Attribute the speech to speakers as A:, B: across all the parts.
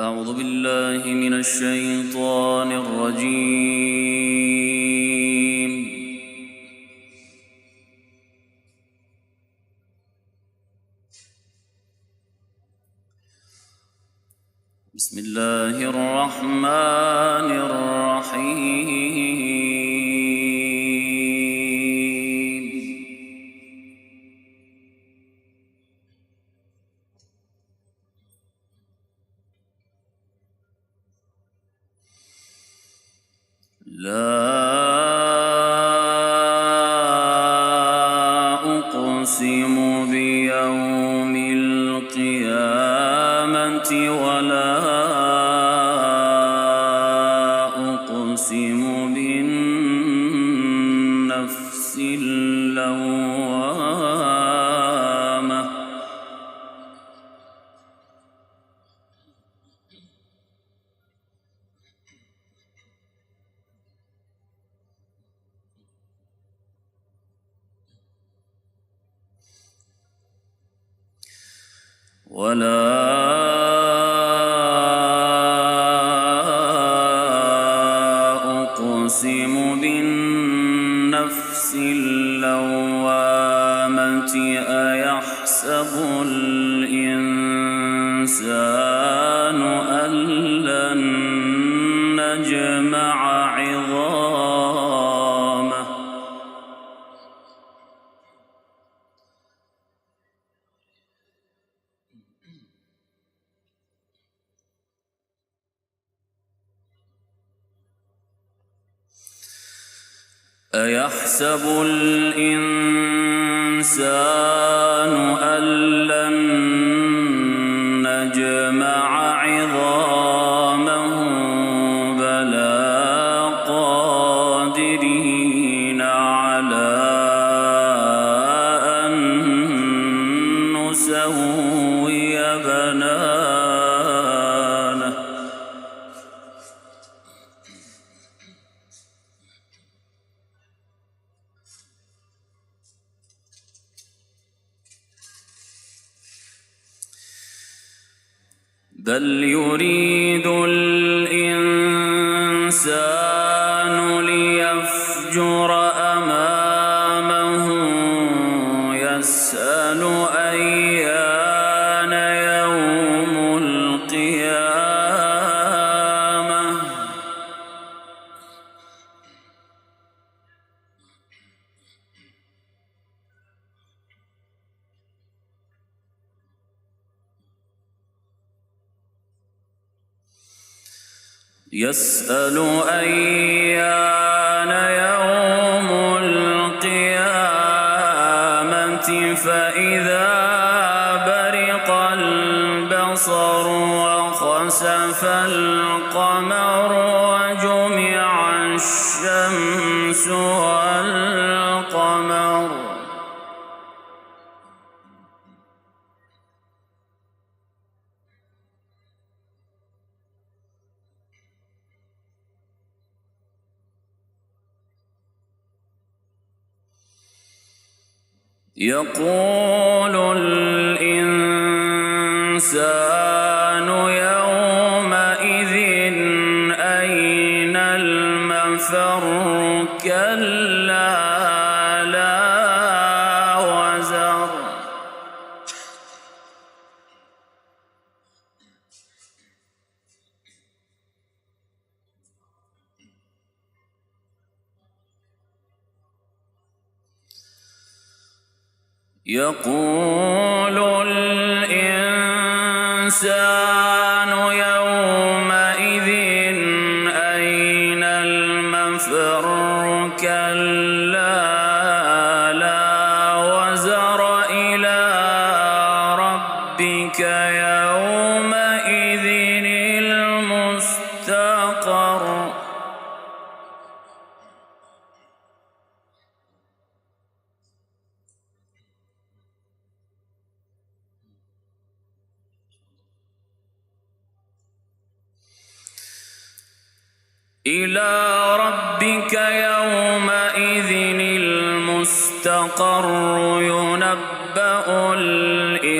A: أعوذ بالله من الشيطان الرجيم. بسم الله الرحمن الرحيم. لا أقسم بيوم القيامة ولا أقسم بالنفس اللوامة. ولا أقسم بالنفس اللوامة. أيحسب الإنسان أن لن نجمع عظامه. أيحسب الإنسان أن لن نجمع عظامه. بلى قادرين على أن نسوي بنانه. بل يريد الإنسان ليفجر أمامه. يسأل أيان يوم القيامة. يسأل أيان يوم القيامة. فإذا برق البصر وخسف القمر وجمع الشمس والقمر. يقول الإنسان يومئذ أين المفر. كلا لا وزر. يقول الإنسان يومئذ أين المفر. كلا لا وزر. إلى ربك يومئذ المستقر. إلى ربك يومئذ المستقر. ينبأ الإنسان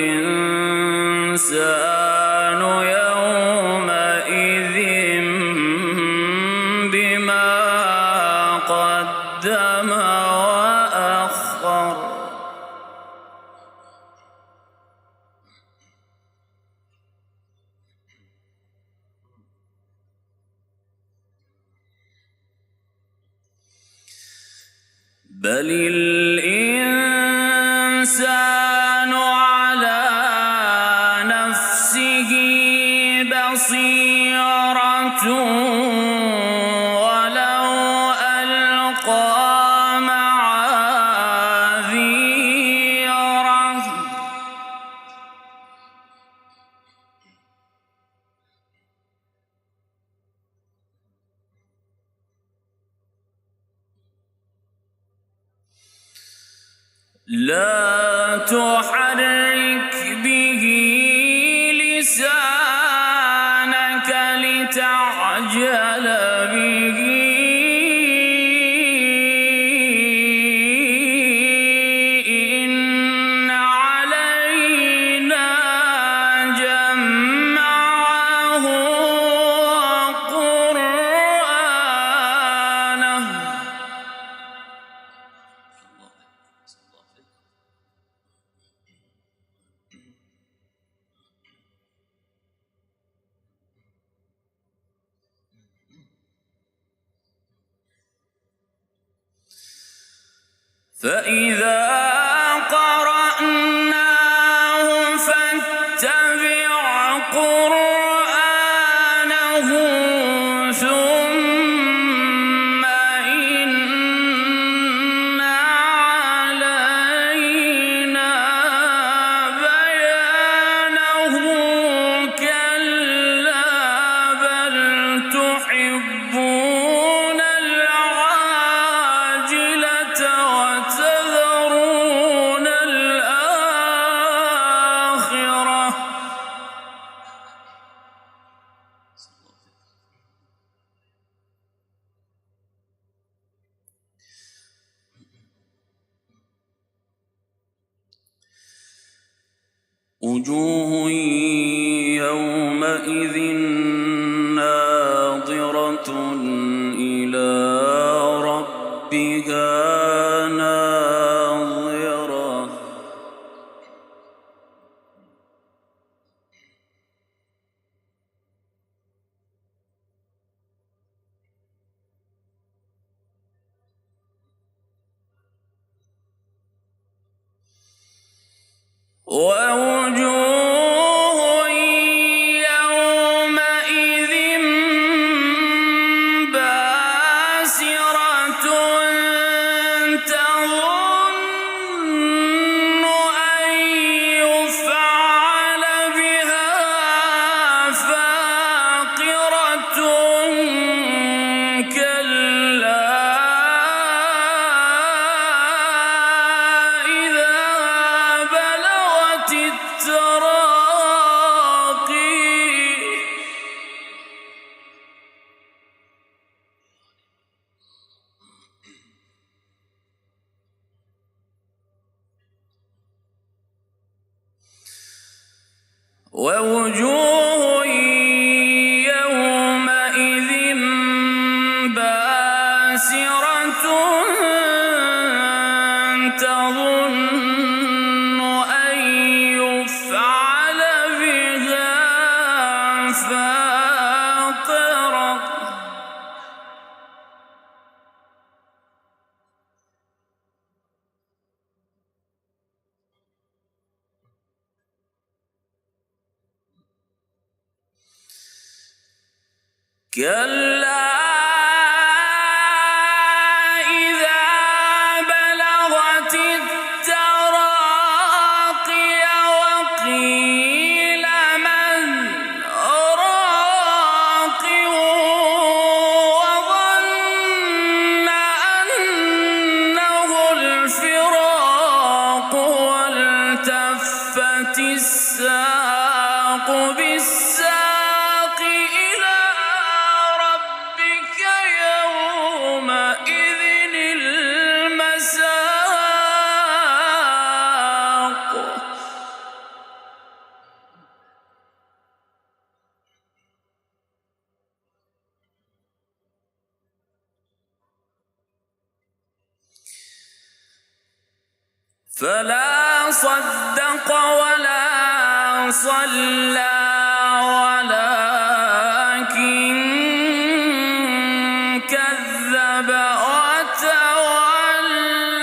A: يومئذ بل الإنسان على نفسه بصيرة ولو ألقى معاذيره لا تحرك به لسانك لتعجل به إن علينا جمعه وقرآنه. فإذا قرأناه فاتبع قرآنه ثم إن علينا بيانه كلا بل تحبون العاجلة وتذرون الآخرة. وجوه يومئذ ناظرة إلى ربها ناظرة. ووجوه يومئذ باسرة تظن أن يفعل بها فاقرة كلا إذا بلغت التراقي. ووجوه يومئذ باسرة تظن أن يفعل بها فاقرة. كلا إذا بلغت التراقي وقيل من راق وظن أنه الفراق والتفت الساق بالساق إلى ربك يومئذ المساق. فلا صدق ولا صلى ولكن كذب وتولى.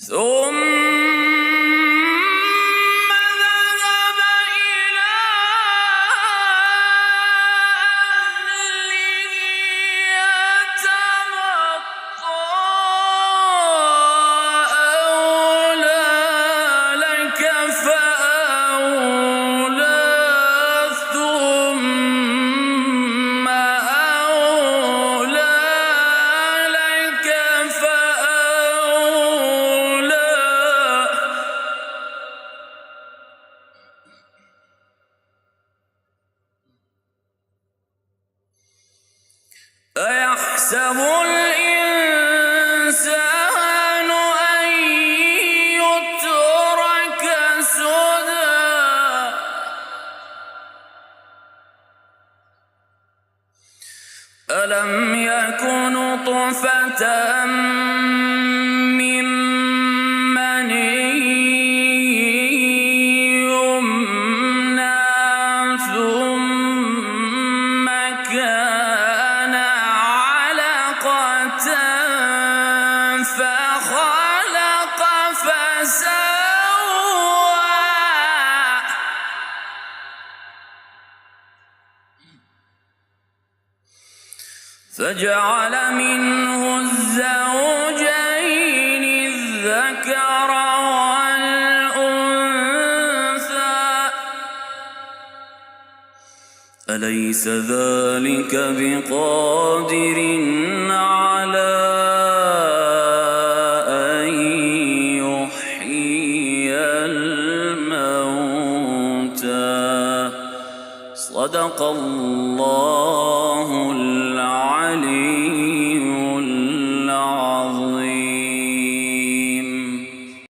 A: ثم ذهب إلى أهله يتمطى أولى لك فأولى ثم أولى لك فأولى أيحسب الإنسان أن يترك سدى ألم يكن نطفة من مني يمنى ثم كان علقة فخلق فسوى فجعل منه الزوجين الذكر والأنثى أليس ذلك بقادر على أن يحيي الموتى صدق الله العلي